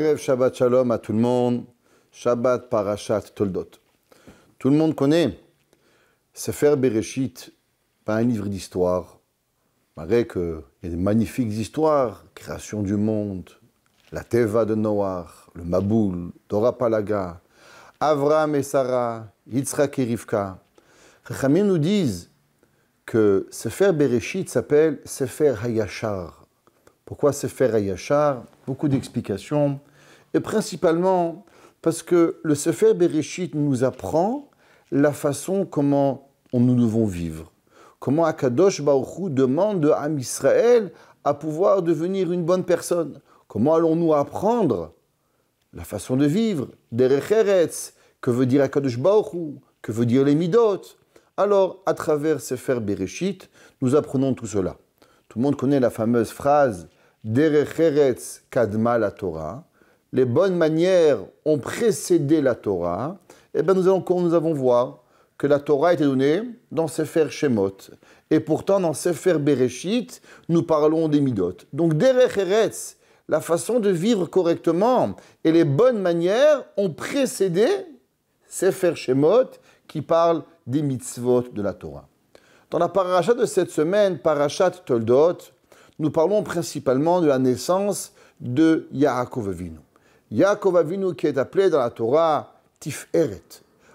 Erev Shabbat Shalom à tout le monde. Shabbat Parashat Toldot. Tout le monde connaît Sefer Bereshit, pas un livre d'histoire. Malgré qu'il y a des magnifiques histoires, création du monde, la Teva de Noach, le Maboul, Dora Palaga, Avraham et Sarah, Yitzhak et Rivka. Chachamim nous disent que Sefer Bereshit s'appelle Sefer Hayashar. Pourquoi Sefer Hayashar? Beaucoup d'explications. Et principalement parce que le Sefer Bereshit nous apprend la façon comment nous devons vivre. Comment Akadosh Baruch Hu demande à Am Israël à pouvoir devenir une bonne personne. Comment allons-nous apprendre la façon de vivre, Derech Eretz, que veut dire Akadosh Baruch Hu, que veut dire les Midot. Alors, à travers Sefer Bereshit, nous apprenons tout cela. Tout le monde connaît la fameuse phrase Derech Eretz kadma la Torah. Les bonnes manières ont précédé la Torah. Eh bien, nous allons voir que la Torah a été donnée dans Sefer Shemot. Et pourtant, dans Sefer Bereshit, nous parlons des Midot. Donc, Derech Eretz, la façon de vivre correctement et les bonnes manières ont précédé Sefer Shemot qui parle des mitzvot de la Torah. Dans la paracha de cette semaine, Parashat Toldot, nous parlons principalement de la naissance de Yaakov Avinu. Yaakov Avinu qui est appelé dans la Torah Tiferet.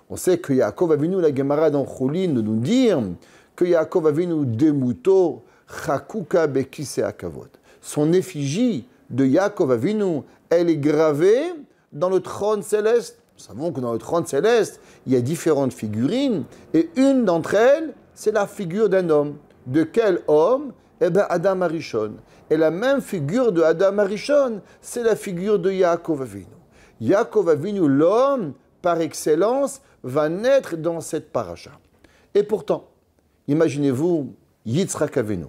On sait que Yaakov Avinu, la Gemara dans Choulin nous dit que Yaakov Avinu demuto chakuka bekise akavod. Son effigie de Yaakov Avinu, elle est gravée dans le trône céleste. Nous savons que dans le trône céleste, il y a différentes figurines, et une d'entre elles, c'est la figure d'un homme. De quel homme? Eh bien, Adam Arishon. Et la même figure de Adam Arishon, c'est la figure de Yaakov Avinu. Yaakov Avinu, l'homme, par excellence, va naître dans cette paracha. Et pourtant, imaginez-vous Yitzhak Avinu,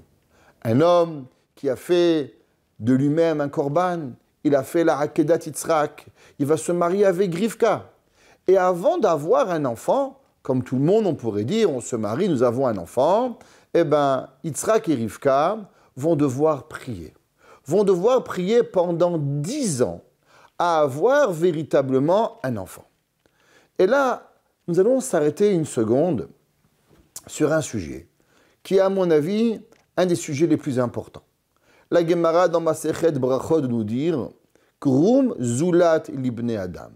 un homme qui a fait de lui-même un korban, il a fait la Akedat Yitzhak, il va se marier avec Rivka. Et avant d'avoir un enfant, comme tout le monde, on pourrait dire, on se marie, nous avons un enfant, eh bien, Yitzhak et Rivka vont devoir prier. Vont devoir prier pendant 10 ans à avoir véritablement un enfant. Et là, nous allons s'arrêter une seconde sur un sujet qui est, à mon avis, un des sujets les plus importants. La Gemara dans Masechet Brachot nous dit Krum Zulat Libne Adam.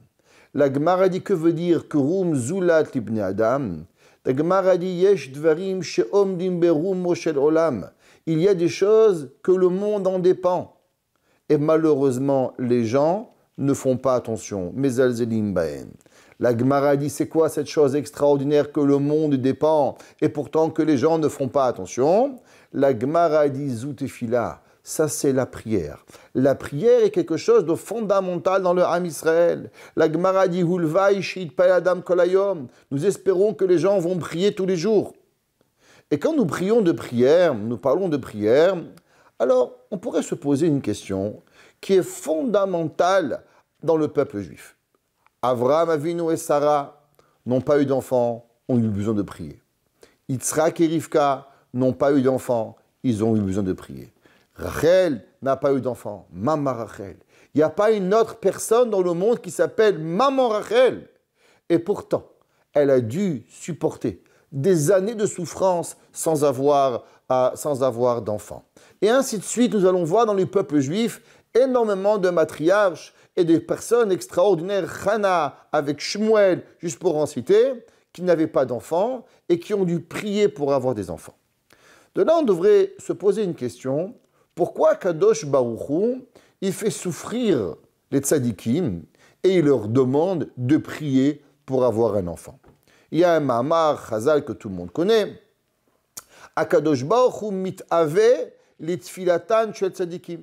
La Gemara dit que veut dire Krum Zulat Libne Adam? La Gemara dit Yesh Dvarim She'omdim Berum Moshel Olam. Il y a des choses que le monde en dépend. Et malheureusement, les gens ne font pas attention. Mezalzelim Baen. La Gemara dit c'est quoi cette chose extraordinaire que le monde dépend et pourtant que les gens ne font pas attention? La Gemara dit Zoutefila. Ça, c'est la prière. La prière est quelque chose de fondamental dans le Ham Israël. La Gemara dit Hulvai Shit Paladam Kolayom. Nous espérons que les gens vont prier tous les jours. Et quand nous prions de prière, nous parlons de prière, alors on pourrait se poser une question qui est fondamentale dans le peuple juif. Avraham Avinu et Sarah n'ont pas eu d'enfants, ont eu besoin de prier. Yitzhak et Rivka n'ont pas eu d'enfants, ils ont eu besoin de prier. Rachel n'a pas eu d'enfant, Maman Rachel. Il n'y a pas une autre personne dans le monde qui s'appelle Maman Rachel. Et pourtant, elle a dû supporter des années de souffrance sans avoir d'enfant. Et ainsi de suite, nous allons voir dans le peuple juif énormément de matriarches et des personnes extraordinaires, Hana avec Shmuel, juste pour en citer, qui n'avaient pas d'enfants et qui ont dû prier pour avoir des enfants. De là, on devrait se poser une question. Pourquoi Kadosh Baruch Hu, il fait souffrir les tzadikim et il leur demande de prier pour avoir un enfant? Il y a un Mahamar Chazal que tout le monde connaît. Akadosh Baruch Hu mitave les tfilatan shel tzadikim.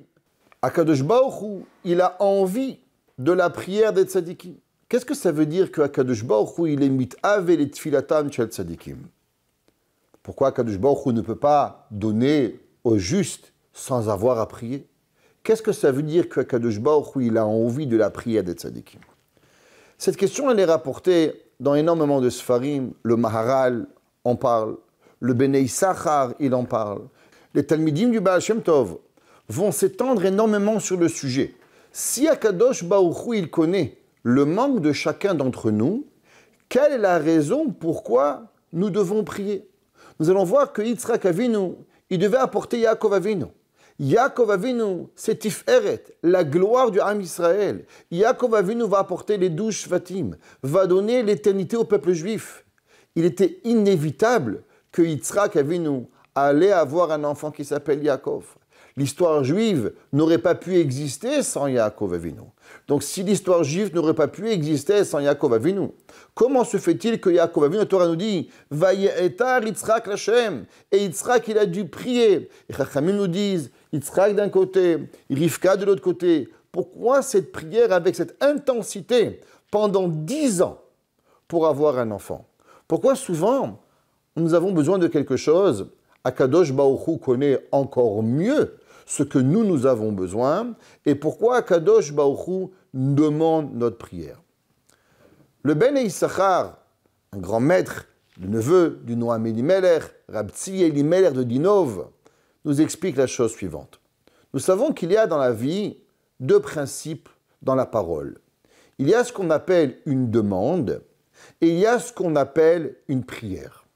Akadosh Baruch Hu, il a envie de la prière des tzadikim. Qu'est-ce que ça veut dire que Akadosh Baruch Hu, il est mitave les tfilatan shel tzadikim? Pourquoi Akadosh Baruch Hu ne peut pas donner au juste sans avoir à prier? Qu'est-ce que ça veut dire que Akadosh Baruch Hu, il a envie de la prière des tzadikim? Cette question, elle est rapportée dans énormément de Sfarim. Le Maharal en parle, le Bnei Sachar, il en parle. Les Talmidim du Baal Shem Tov vont s'étendre énormément sur le sujet. Si Akadosh Baruch Hu, il connaît le manque de chacun d'entre nous, quelle est la raison pourquoi nous devons prier? Nous allons voir que Yitzhak Avinu, il devait apporter Yaakov Avinu. Yaakov Avinu, c'est Tiferet, la gloire du Ham Israël. Yaakov Avinu va apporter les 12 Shvatim, va donner l'éternité au peuple juif. Il était inévitable que Yitzhak Avinu allait avoir un enfant qui s'appelle Yaakov. L'histoire juive n'aurait pas pu exister sans Yaakov Avinu. Donc si l'histoire juive n'aurait pas pu exister sans Yaakov Avinu, comment se fait-il que Yaakov Avinu, la Torah nous dit « Vaye'etar Yitzhak l'Hashem » et Yitzhak il a dû prier. Et Chachamim nous disent Yitzhak d'un côté, Rivka de l'autre côté. Pourquoi cette prière avec cette intensité pendant 10 ans pour avoir un enfant? Pourquoi souvent nous avons besoin de quelque chose, Akadosh Baruch Hu connaît encore mieux ce que nous avons besoin, et pourquoi Akadosh Baruch Hu demande notre prière. Le Ben Issachar, un grand maître, le neveu du Noam Elimelech, Rab Tzvi Elimelech de Dinov, nous explique la chose suivante. Nous savons qu'il y a dans la vie 2 principes dans la parole. Il y a ce qu'on appelle une demande, et il y a ce qu'on appelle une prière.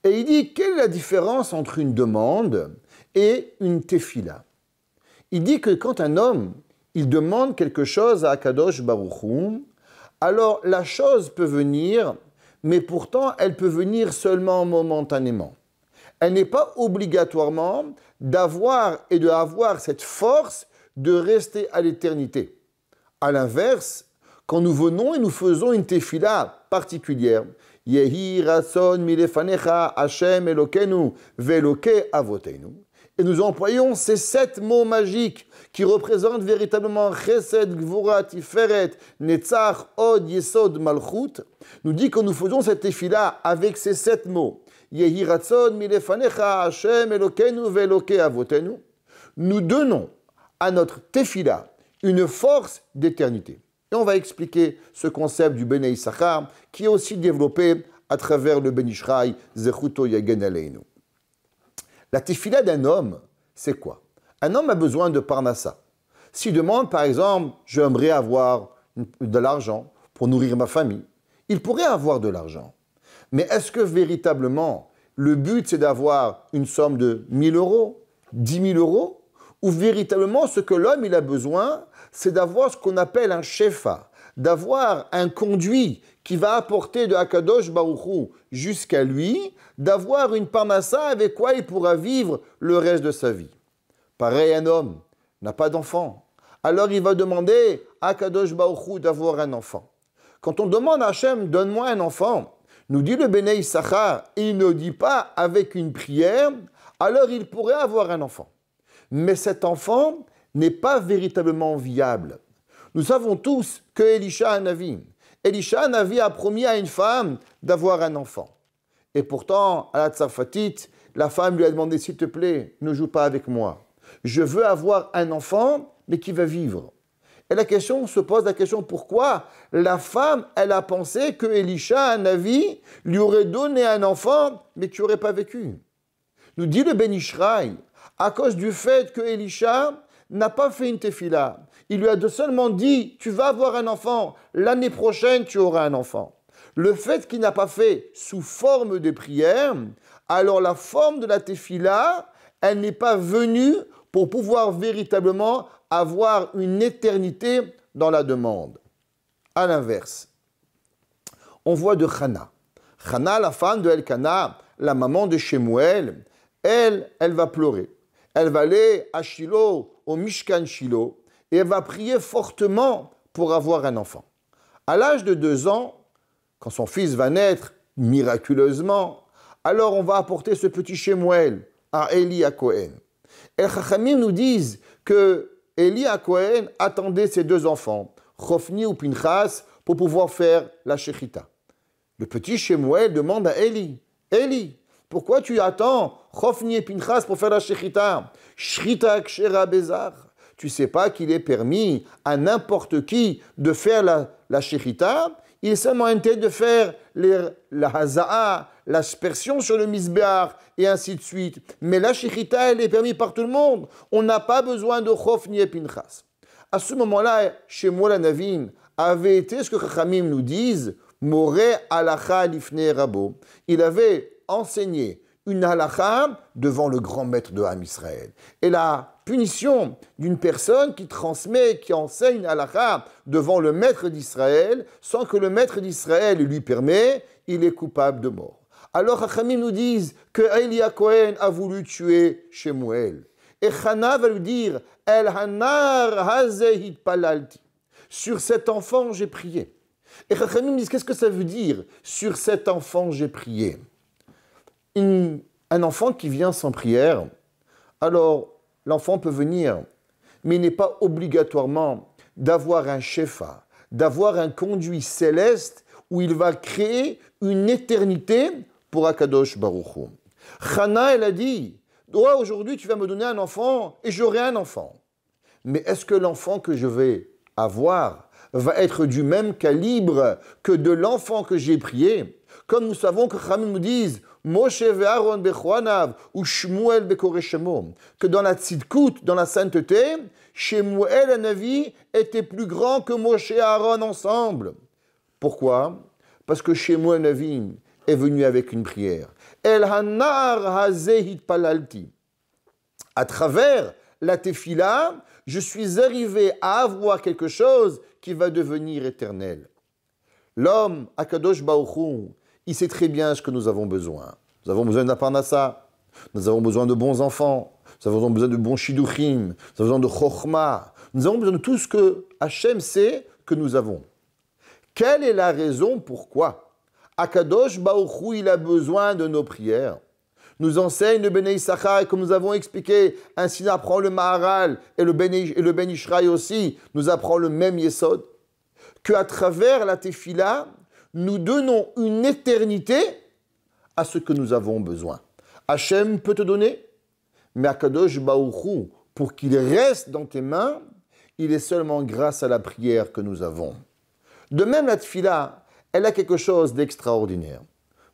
Et il dit, quelle est la différence entre une demande et une tefila? Il dit que quand un homme, il demande quelque chose à Akadosh Baruch Hu, alors la chose peut venir, mais pourtant elle peut venir seulement momentanément. Elle n'est pas obligatoirement d'avoir cette force de rester à l'éternité. À l'inverse, quand nous venons et nous faisons une tefila particulière, Yehi Ratson Milefanecha Hashem Elokenu Veloke Avotenu, et nous employons ces 7 mots magiques qui représentent véritablement Chesed, Gvura, Tiferet, Netzach, Od, Yesod, Malchut, nous dit que nous faisons cette tefila avec ces 7 mots. Yehi Ratson Milefanecha Hashem Elokenu Veloke Avotenu. Nous donnons à notre tefila une force d'éternité. Et on va expliquer ce concept du Bnei Issachar qui est aussi développé à travers le Ben Ishraï, Zechuto Yagen Aleinu. La tefila d'un homme, c'est quoi? Un homme a besoin de parnassa. S'il demande, par exemple, j'aimerais avoir de l'argent pour nourrir ma famille, il pourrait avoir de l'argent. Mais est-ce que véritablement, le but c'est d'avoir une somme de 1000 euros, 10 000 euros, ou véritablement ce que l'homme il a besoin, c'est d'avoir ce qu'on appelle un shefa, d'avoir un conduit qui va apporter de Akadosh Baruch Hu jusqu'à lui, d'avoir une parnassa avec quoi il pourra vivre le reste de sa vie. Pareil, un homme n'a pas d'enfant. Alors il va demander à Akadosh Baruch Hu d'avoir un enfant. Quand on demande à Hachem, donne-moi un enfant, nous dit le Bnei Issachar, il ne dit pas avec une prière, alors il pourrait avoir un enfant. Mais cet enfant n'est pas véritablement viable. Nous savons tous que Elisha Hanavi a promis à une femme d'avoir un enfant. Et pourtant, à la Tsarfatite, la femme lui a demandé, s'il te plaît, ne joue pas avec moi. Je veux avoir un enfant, mais qui va vivre. Et la question se pose la question, pourquoi la femme, elle a pensé que Elisha Hanavi lui aurait donné un enfant, mais qui n'aurait pas vécu. Nous dit le Ben Ishraï, à cause du fait que Elisha n'a pas fait une tefila. Il lui a seulement dit, tu vas avoir un enfant, l'année prochaine tu auras un enfant. Le fait qu'il n'a pas fait sous forme de prière, alors la forme de la tefila, elle n'est pas venue pour pouvoir véritablement avoir une éternité dans la demande. À l'inverse, on voit de Chana. Chana, la femme de Elkana, la maman de Shemuel, elle va pleurer. Elle va aller à Shilo, au Mishkan Shilo, et elle va prier fortement pour avoir un enfant. À l'âge de 2 ans, quand son fils va naître miraculeusement, alors on va apporter ce petit Shemuel à Eli à Cohen. Et les Chachamim nous disent que Eli à Cohen attendait ses 2 enfants, Chofni ou Pinchas, pour pouvoir faire la Shechita. Le petit Shemuel demande à Eli, Eli, pourquoi tu attends Chofni et Pinchas pour faire la Shechita? Shrita Kshera Bezar. Tu ne sais pas qu'il est permis à n'importe qui de faire la Shechita. Il est seulement interdit de faire la Haza'a, l'aspersion sur le Misbéach, et ainsi de suite. Mais la Shechita, elle est permise par tout le monde. On n'a pas besoin de Chofni et Pinchas. À ce moment-là, chez moi, la Navim avait été ce que Chachamim nous disent, Moré halacha lifnei rabo. Il avait enseigné une halacha devant le grand maître de Ham Israël. Et la punition d'une personne qui transmet, qui enseigne une halacha devant le maître d'Israël, sans que le maître d'Israël lui permet, il est coupable de mort. Alors Chachamim nous disent que Elia Cohen a voulu tuer Shemuel. Et Chana va lui dire, El hanar hazeh palalti. Sur cet enfant, j'ai prié. Et Chachamim disent, qu'est-ce que ça veut dire? Sur cet enfant, j'ai prié. Un enfant qui vient sans prière, alors l'enfant peut venir, mais il n'est pas obligatoirement d'avoir un shefa, d'avoir un conduit céleste où il va créer une éternité pour Akadosh Baruch Hu. Chana, elle a dit, toi aujourd'hui tu vas me donner un enfant et j'aurai un enfant. Mais est-ce que l'enfant que je vais avoir va être du même calibre que de l'enfant que j'ai prié? Comme nous savons que Chachamim nous disent Moshe ve'Aaron bechoanav ou Shmuel bekoreshemo, que dans la tzidkout, dans la sainteté, Shemuel Hanavi était plus grand que Moshe et Aaron ensemble. Pourquoi? Parce que Shemuel Hanavi est venu avec une prière. El hanar hazeh palalti. À travers la tefila, je suis arrivé à avoir quelque chose qui va devenir éternel. L'homme, Akadosh Baruch Hu, il sait très bien ce que nous avons besoin. Nous avons besoin de la parnassa, nous avons besoin de bons enfants, nous avons besoin de bons shidduchim, nous avons besoin de chokhmah, nous avons besoin de tout ce que Hachem sait que nous avons. Quelle est la raison pourquoi Akadosh Baruch Hu, il a besoin de nos prières? Nous enseigne le Bnei Issachar, et comme nous avons expliqué, ainsi apprend le Maharal et le Ben Ishraï aussi, nous apprend le même Yesod, qu'à travers la Tefila, nous donnons une éternité à ce que nous avons besoin. Hachem peut te donner, mais Akadosh Baruch Hu, pour qu'il reste dans tes mains, il est seulement grâce à la prière que nous avons. De même, la Tefila, elle a quelque chose d'extraordinaire.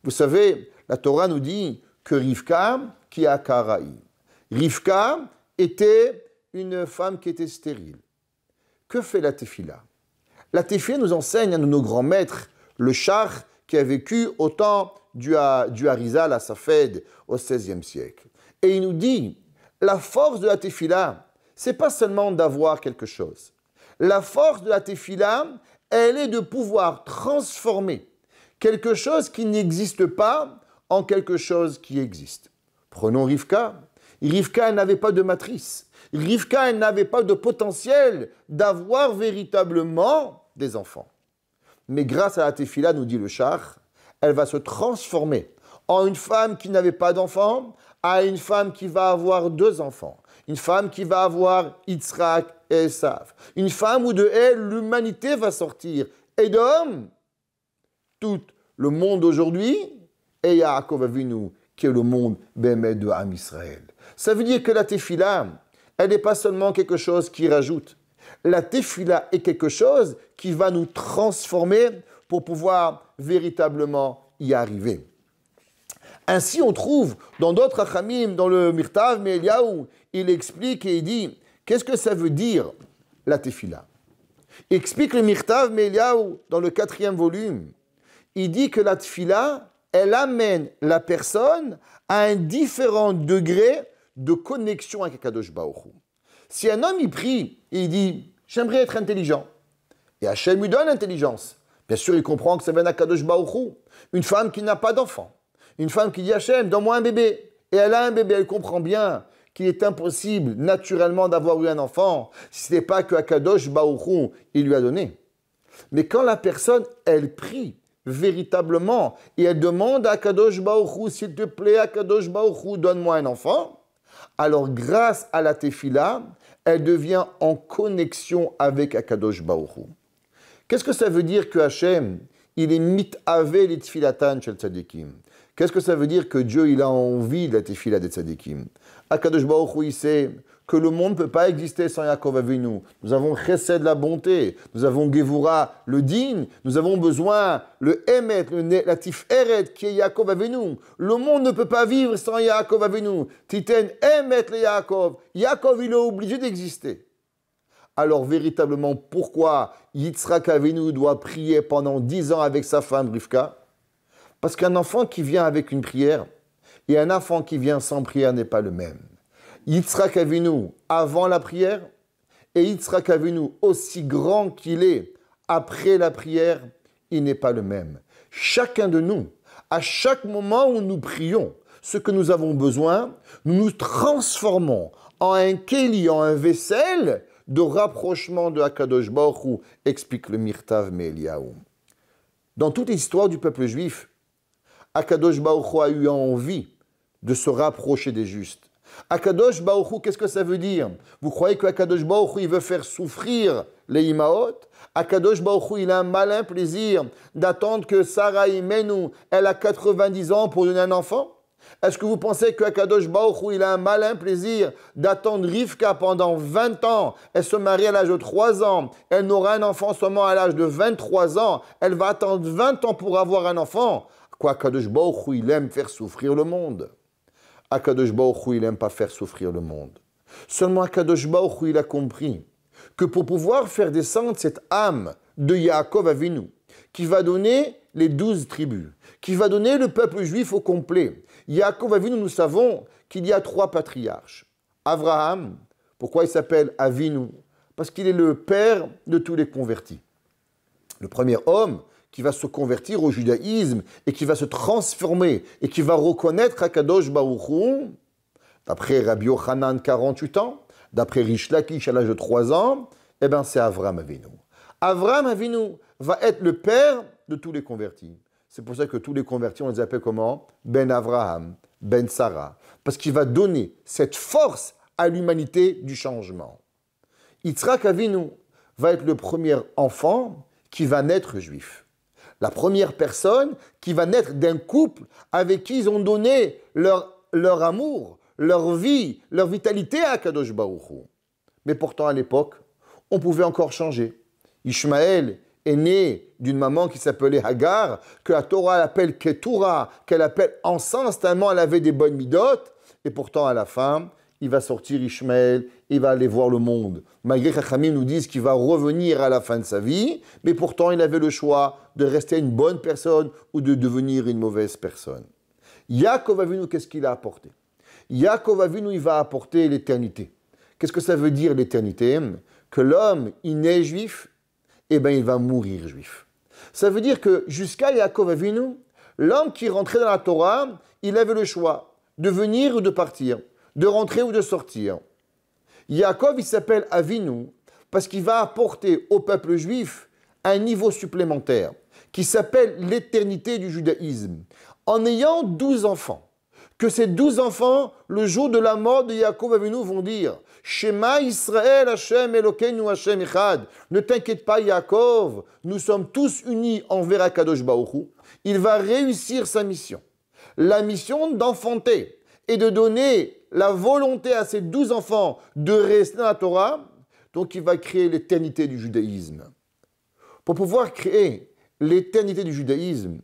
Vous savez, la Torah nous dit que Rivka, qui a Karaï. Rivka était une femme qui était stérile. Que fait la Tefila? La Tefila nous enseigne à nos grands maîtres, le Shach qui a vécu au temps du Harizal à Safed au XVIe siècle. Et il nous dit, la force de la Tefila, c'est pas seulement d'avoir quelque chose. La force de la Tefila, elle est de pouvoir transformer quelque chose qui n'existe pas en quelque chose qui existe. Prenons Rivka. Rivka, elle n'avait pas de matrice. Rivka, elle n'avait pas de potentiel d'avoir véritablement des enfants. Mais grâce à la Tefila, nous dit le Shach, elle va se transformer en une femme qui n'avait pas d'enfants à une femme qui va avoir 2 enfants. Une femme qui va avoir Yitzhak et Esav. Une femme où de elle, l'humanité va sortir. Et d'hommes, tout le monde aujourd'hui, et Yaakov Avinu, qui est le monde bémet de Ham Israël. Ça veut dire que la Tefila, elle n'est pas seulement quelque chose qui rajoute. La Tefila est quelque chose qui va nous transformer pour pouvoir véritablement y arriver. Ainsi, on trouve dans d'autres Hachamim, dans le Mirtav Me'Eliyahu, il explique et il dit, qu'est-ce que ça veut dire la Tefila? Il explique le Mirtav Me'Eliyahu dans le 4e volume. Il dit que la Tefila, elle amène la personne à un différent degré de connexion avec Akadosh Baruch Hu. Si un homme y prie et il dit « j'aimerais être intelligent », et Hachem lui donne l'intelligence, bien sûr il comprend que ça vient d'Akadosh Baruch Hu. Une femme qui n'a pas d'enfant, une femme qui dit « Hachem, donne-moi un bébé », et elle a un bébé, elle comprend bien qu'il est impossible naturellement d'avoir eu un enfant si ce n'est pas que Akadosh Baruch Hu, il lui a donné. Mais quand la personne, elle prie véritablement et elle demande à Akadosh Baruch Hu, s'il te plaît, Akadosh Baruch Hu, donne-moi un enfant, alors grâce à la Tefila, elle devient en connexion avec Akadosh Baruch Hu. Qu'est-ce que ça veut dire que Hachem, il est mit'avé les tefilatan shel tzadikim? Qu'est-ce que ça veut dire que Dieu, il a envie de la tefila des tzadikim? Akadosh Baruch Hu, il sait que le monde ne peut pas exister sans Yaakov Avinu. Nous avons Chesed, la bonté. Nous avons Gevura, le digne. Nous avons besoin le Emet, la Tiferet, qui est Yaakov Avinu. Le monde ne peut pas vivre sans Yaakov Avinu. Titen Emet le Yaakov. Yaakov, il est obligé d'exister. alors véritablement, pourquoi Yitzhak Avinu doit prier pendant 10 ans avec sa femme Rivka? Parce qu'un enfant qui vient avec une prière et un enfant qui vient sans prière n'est pas le même. Yitzhak Avinu avant la prière et Yitzhak Avinu aussi grand qu'il est après la prière, il n'est pas le même. Chacun de nous, à chaque moment où nous prions, ce que nous avons besoin, nous nous transformons en un kéli, en un vaisselle de rapprochement de Akadosh Baruch Hu, explique le Mirtav Me'Eliyahu. Dans toute l'histoire du peuple juif, Akadosh Baruch Hu a eu envie de se rapprocher des justes. Akadosh Baruch Hu, qu'est-ce que ça veut dire? Vous croyez que Akadosh Baruch Hu, il veut faire souffrir les Imaot? Akadosh Baruch Hu, il a un malin plaisir d'attendre que Sarah Imenu, elle a 90 ans pour donner un enfant? Est-ce que vous pensez que Akadosh Baruch Hu, il a un malin plaisir d'attendre Rivka pendant 20 ans? Elle se marie à l'âge de 3 ans. Elle n'aura un enfant seulement à l'âge de 23 ans. Elle va attendre 20 ans pour avoir un enfant. Quoi, Akadosh Baruch Hu, il aime faire souffrir le monde. Akadosh Baruch Hu, il n'aime pas faire souffrir le monde. Seulement Akadosh Baruch Hu, il a compris que pour pouvoir faire descendre cette âme de Yaakov Avinu, qui va donner les 12 tribus, qui va donner le peuple juif au complet. Yaakov Avinu, nous savons qu'il y a 3 patriarches. Abraham, pourquoi il s'appelle Avinu? Parce qu'il est le père de tous les convertis. Le premier homme qui va se convertir au judaïsme et qui va se transformer et qui va reconnaître Akadosh Baruch Hu, d'après Rabbi Yochanan, 48 ans, d'après Rish Lakish à l'âge de 3 ans, eh bien c'est Avraham Avinu. Avraham Avinu va être le père de tous les convertis. C'est pour ça que tous les convertis, on les appelle comment? Ben Avraham, Ben Sarah. Parce qu'il va donner cette force à l'humanité du changement. Yitzhak Avinu va être le premier enfant qui va naître juif. La première personne qui va naître d'un couple avec qui ils ont donné leur amour, leur vie, leur vitalité à Akadosh Baruch Hu. Mais pourtant, à l'époque, on pouvait encore changer. Ishmaël est né d'une maman qui s'appelait Hagar, que la Torah appelle Ketura, qu'elle appelle enceinte tellement elle avait des bonnes midotes. Et pourtant, à la fin, il va sortir Ishmaël, il va aller voir le monde. Malgré que Chachamim nous disent qu'il va revenir à la fin de sa vie, mais pourtant, il avait le choix de rester une bonne personne ou de devenir une mauvaise personne. Yaakov Avinu, qu'est-ce qu'il a apporté? Yaakov Avinu, il va apporter l'éternité. Qu'est-ce que ça veut dire l'éternité? Que l'homme, il naît juif, et bien il va mourir juif. Ça veut dire que jusqu'à Yaakov Avinu, l'homme qui rentrait dans la Torah, il avait le choix de venir ou de partir, de rentrer ou de sortir. Yaakov, il s'appelle Avinu parce qu'il va apporter au peuple juif un niveau supplémentaire qui s'appelle l'éternité du judaïsme. En ayant 12 enfants, que ces 12 enfants, le jour de la mort de Yaakov Avinu, vont dire « Shema Israël Hashem Elokeinu Hashem Echad » Ne t'inquiète pas Yaakov, nous sommes tous unis envers Akadosh Baruch Hu. Il va réussir sa mission. La mission d'enfanter et de donner la volonté à ces 12 enfants de rester dans la Torah. Donc il va créer l'éternité du judaïsme. Pour pouvoir créer l'éternité du judaïsme,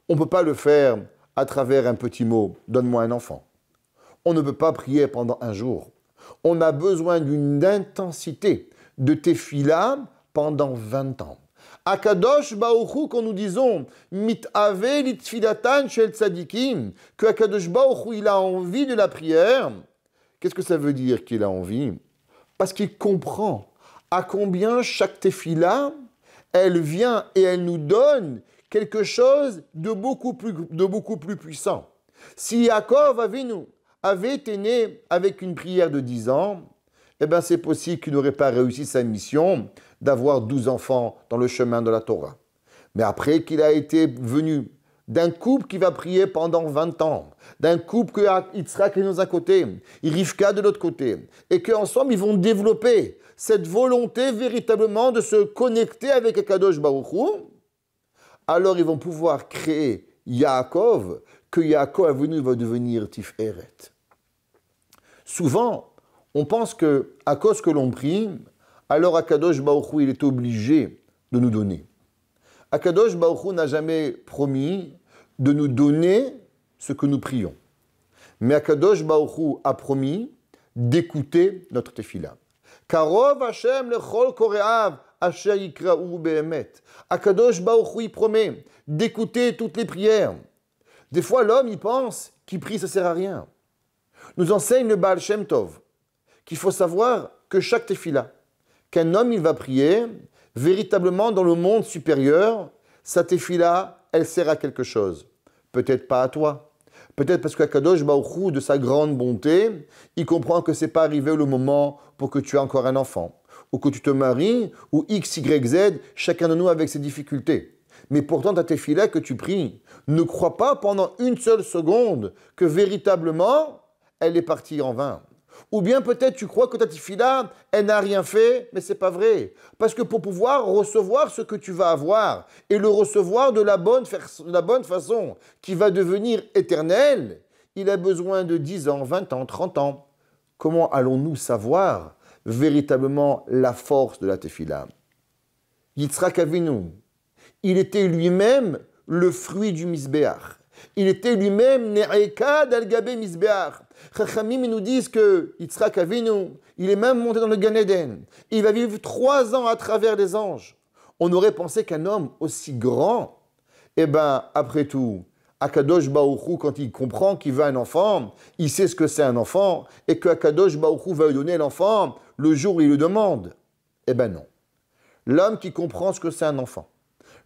on ne peut pas le faire à travers un petit mot, donne-moi un enfant. On ne peut pas prier pendant un jour. On a besoin d'une intensité de tefila pendant 20 ans. Akadosh Baruch Hu, quand nous disons mitave litfilatan shel tzadikim, que Akadosh Baruch Hu, il a envie de la prière, qu'est-ce que ça veut dire qu'il a envie? Parce qu'il comprend à combien chaque tefila, elle vient et elle nous donne quelque chose de beaucoup plus puissant. Si Yaakov Avinu avait été né avec une prière de 10 ans, eh bien c'est possible qu'il n'aurait pas réussi sa mission d'avoir 12 enfants dans le chemin de la Torah. Mais après qu'il a été venu d'un couple qui va prier pendant 20 ans, d'un couple que Yitzhak est de un côté, Rivka de l'autre côté, et qu'ensemble ils vont développer cette volonté véritablement de se connecter avec Akadosh Baruch Hu, alors ils vont pouvoir créer Yaakov, que Yaakov Avinu va devenir Tiferet. Souvent, on pense que à cause que l'on prie, alors Akadosh Baruch Hu, il est obligé de nous donner. Akadosh Baruch Hu n'a jamais promis de nous donner ce que nous prions. Mais Akadosh Baruch Hu a promis d'écouter notre tefila. Karov Hashem lechol koreav, asher yikraou behemet. Akadosh Baruch Hu, il promet d'écouter toutes les prières. Des fois, l'homme, il pense qu'il prie, ça ne sert à rien. Nous enseigne le Baal Shem Tov qu'il faut savoir que chaque tefila, qu'un homme, il va prier, véritablement dans le monde supérieur, sa tefila, elle sert à quelque chose. Peut-être pas à toi. Peut-être parce qu'Akadosh Baruch Hu, de sa grande bonté, il comprend que ce n'est pas arrivé le moment pour que tu aies encore un enfant, ou que tu te maries, ou X, Y, Z, chacun de nous avec ses difficultés. Mais pourtant, ta tefila que tu pries, ne crois pas pendant une seule seconde que véritablement, elle est partie en vain. Ou bien peut-être tu crois que ta tefila, elle n'a rien fait, mais ce n'est pas vrai. Parce que pour pouvoir recevoir ce que tu vas avoir, et le recevoir de la bonne façon, qui va devenir éternel, il a besoin de 10 ans, 20 ans, 30 ans. Comment allons-nous savoir véritablement la force de la tefila? Yitzhak Avinu, il était lui-même le fruit du Misbéach. Il était lui-même Ne'ekad al-Gabé Misbéach. Chachamim nous disent que Yitzhak Avinu, il est même monté dans le Gan Eden. Il va vivre 3 ans à travers les anges. On aurait pensé qu'un homme aussi grand, après tout, Akadosh Baruch Hu, quand il comprend qu'il veut un enfant, il sait ce que c'est un enfant, et que Akadosh Baruch Hu va lui donner l'enfant le jour où il le demande. Non. L'homme qui comprend ce que c'est un enfant,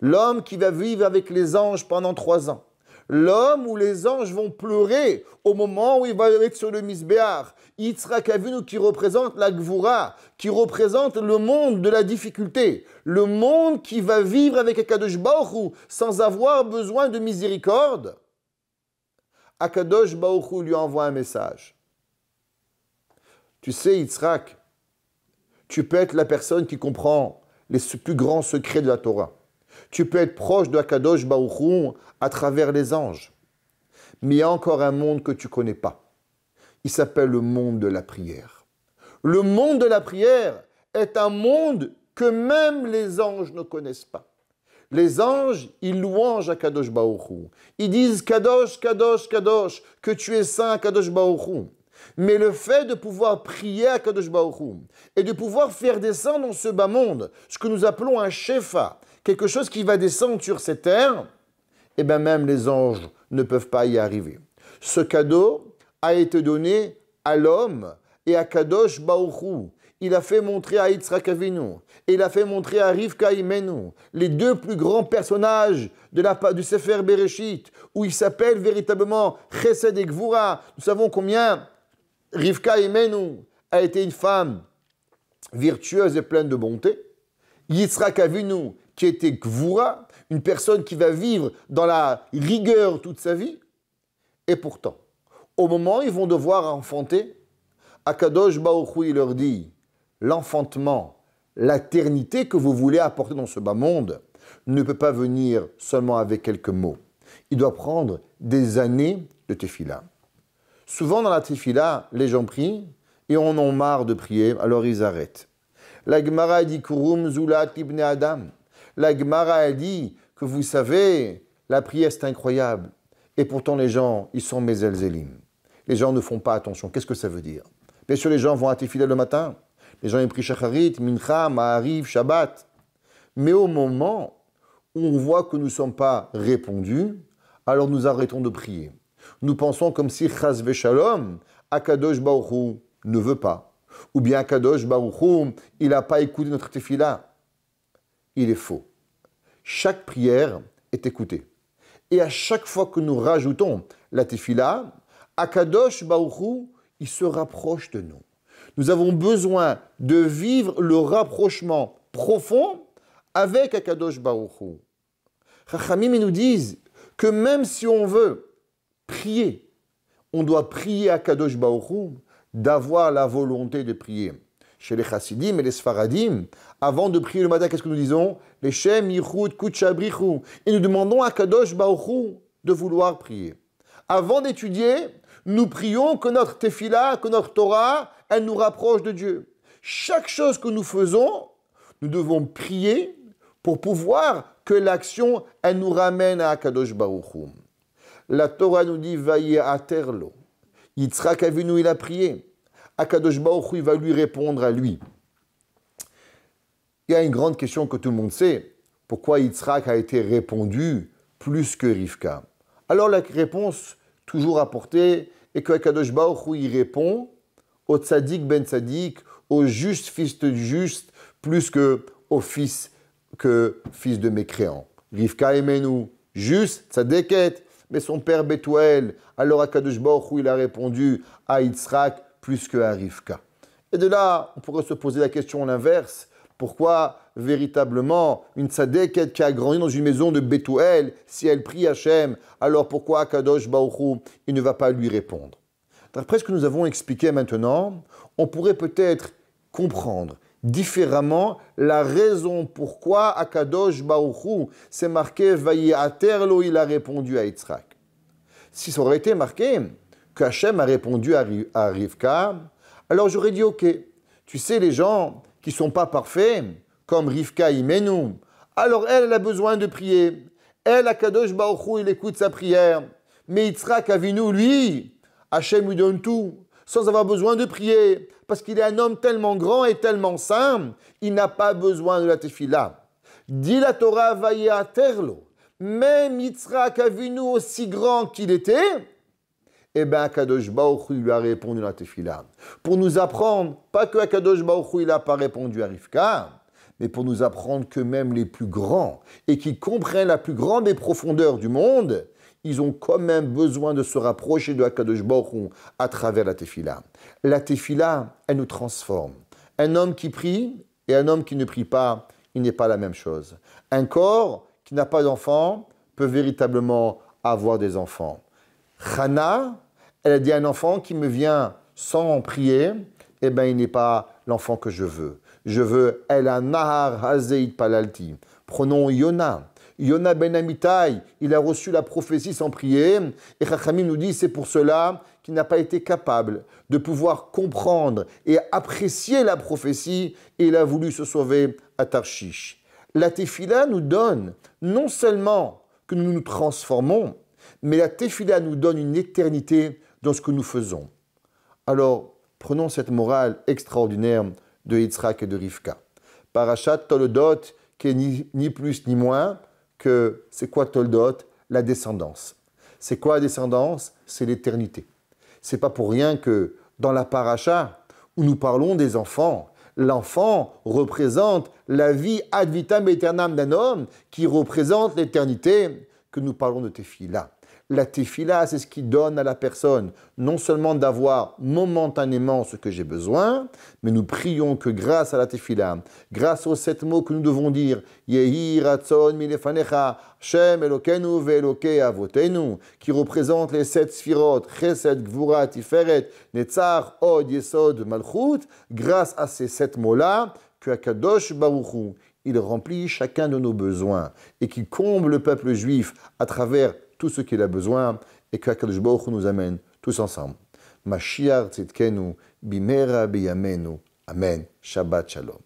l'homme qui va vivre avec les anges pendant 3 ans, l'homme où les anges vont pleurer au moment où il va être sur le Misbéach, Yitzhak Avinu qui représente la Gvura, qui représente le monde de la difficulté, le monde qui va vivre avec Akadosh Baruch Hu sans avoir besoin de miséricorde. Akadosh Baruch Hu lui envoie un message. Tu sais, Yitzhak, tu peux être la personne qui comprend les plus grands secrets de la Torah. Tu peux être proche de Akadosh Baruch Hu à travers les anges. Mais il y a encore un monde que tu ne connais pas. Il s'appelle le monde de la prière. Le monde de la prière est un monde que même les anges ne connaissent pas. Les anges, ils louangent Akadosh Baruch Hu. Ils disent Kadosh, Kadosh, Kadosh, que tu es saint, Akadosh Baruch Hu. Mais le fait de pouvoir prier à Akadosh Baruch Hu et de pouvoir faire descendre dans ce bas monde ce que nous appelons un shefa, quelque chose qui va descendre sur cette terre, même les anges ne peuvent pas y arriver. Ce cadeau a été donné à l'homme et à Kadosh Baruch Hu. Il a fait montrer à Yitzhak Avinu et il a fait montrer à Rivka Imenu, les 2 plus grands personnages du Sefer Bereshit, où il s'appelle véritablement Chesed et Gvura. Nous savons combien Rivka Imenu a été une femme virtueuse et pleine de bonté. Yitzhak Avinu, qui était Gvura, une personne qui va vivre dans la rigueur toute sa vie. Et pourtant, au moment où ils vont devoir enfanter, Akadosh Baruch Hu, il leur dit, l'enfantement, l'éternité que vous voulez apporter dans ce bas monde, ne peut pas venir seulement avec quelques mots. Il doit prendre des années de tefila. Souvent dans la tefila, les gens prient et on en a marre de prier, alors ils arrêtent. La Gemara dit Kurum Zulat Ibn Adam. La Gemara dit que vous savez, la prière c'est incroyable. Et pourtant les gens, ils sont mezelzelim. Les gens ne font pas attention. Qu'est-ce que ça veut dire? Bien sûr, les gens vont à tefila le matin. Les gens ils prient Shacharit, Mincha, Ma'ariv, Shabbat. Mais au moment où on voit que nous ne sommes pas répondus, alors nous arrêtons de prier. Nous pensons comme si Chas Veshalom, Akadosh Baruch Hu ne veut pas. Ou bien Akadosh Baruch Hu, il n'a pas écouté notre tefila. Il est faux. Chaque prière est écoutée. Et à chaque fois que nous rajoutons la tefila, Akadosh Baruch Hu, il se rapproche de nous. Nous avons besoin de vivre le rapprochement profond avec Akadosh Baruch Hu. Chachamim nous disent que même si on veut prier, on doit prier à Akadosh Baruch Hu, d'avoir la volonté de prier. Chez les Chassidim et les Sfaradim, avant de prier le matin, qu'est-ce que nous disons? Les Shem, Yichud, Kutchabrichu. Et nous demandons à Akadosh Baruch Hu de vouloir prier. Avant d'étudier, nous prions que notre tefila, que notre Torah, elle nous rapproche de Dieu. Chaque chose que nous faisons, nous devons prier pour pouvoir que l'action, elle nous ramène à Akadosh Baruch Hu. La Torah nous dit, Vaye aterlo. Yitzhak Avinu, il a prié. Akadosh Baruch Hu, il va lui répondre à lui. Il y a une grande question que tout le monde sait. Pourquoi Yitzhak a été répondu plus que Rivka? Alors la réponse toujours apportée est que Akadosh Baruch Hu, il répond au tzaddik ben tzaddik, au juste fils de juste, plus que au fils de mécréant. Rivka Emenu, juste, tzaddiket, mais son père Bethuel, alors Akadosh Baruch Hu, il a répondu à Yitzhak plus qu'à Rivka. Et de là, on pourrait se poser la question l'inverse. Pourquoi véritablement une tzaddiket qui a grandi dans une maison de Bethuel, si elle prie Hachem, alors pourquoi Akadosh Baruch Hu, il ne va pas lui répondre? D'après ce que nous avons expliqué maintenant, on pourrait peut-être comprendre différemment la raison pourquoi Akadosh Baruch Hu, c'est marqué Vayiaterlo, il a répondu à Yitzhak. Si ça aurait été marqué que Hachem a répondu à Rivka, alors j'aurais dit ok, tu sais les gens qui ne sont pas parfaits, comme Rivka Imenu, alors elle a besoin de prier. Elle, Akadosh Baruch Hu, il écoute sa prière. Mais Yitzhak Avinu, lui, Hachem lui donne tout, sans avoir besoin de prier, parce qu'il est un homme tellement grand et tellement saint, il n'a pas besoin de la tefila. Dit la Torah, Vayiaterlo, même Yitzhak Avinu, aussi grand qu'il était, eh bien, Akadosh Baruch Hu lui a répondu à la tefila. Pour nous apprendre, pas que Akadosh Baruch Hu, il n'a pas répondu à Rivka, mais pour nous apprendre que même les plus grands, et qui comprennent la plus grande des profondeurs du monde, ils ont quand même besoin de se rapprocher de Akadosh Baruch Hu à travers la tefila. La tefila, elle nous transforme. Un homme qui prie et un homme qui ne prie pas, il n'est pas la même chose. Un corps qui n'a pas d'enfant peut véritablement avoir des enfants. Chana, elle a dit un enfant qui me vient sans prier, eh bien il n'est pas l'enfant que je veux. Je veux El Nahar Hazeit Palalti. Prenons Yona. Yona ben Amitai, il a reçu la prophétie sans prier. Et Chachamim nous dit c'est pour cela qu'il n'a pas été capable de pouvoir comprendre et apprécier la prophétie et il a voulu se sauver à Tarshish. La tefila nous donne non seulement que nous nous transformons, mais la tefila nous donne une éternité dans ce que nous faisons. Alors, prenons cette morale extraordinaire de Yitzhak et de Rivka. Parashat Toldot, qui est ni plus ni moins que, c'est quoi Toldot? La descendance. C'est quoi la descendance? C'est l'éternité. C'est pas pour rien que dans la paracha, où nous parlons des enfants, l'enfant représente la vie ad vitam aeternam d'un homme qui représente l'éternité, que nous parlons de tefila. La tefila, c'est ce qui donne à la personne non seulement d'avoir momentanément ce que j'ai besoin, mais nous prions que grâce à la tefila, grâce aux 7 mots que nous devons dire, Yehi ratzon milefanecha, Shem Elokeinu ve'Elokei avotenu, qui représentent les 7 sphirot, Chesed, Gvura, Tiferet, Netzach, Od, Yesod, Malchut, grâce à ces 7 mots-là, que Akadosh Baruch Hu, il remplit chacun de nos besoins et qui comble le peuple juif à travers tout ce qu'il a besoin et que Akadosh Baruch Hu nous amène tous ensemble. Mashiach tzidkenu bimera biyamenu. Amen. Shabbat shalom.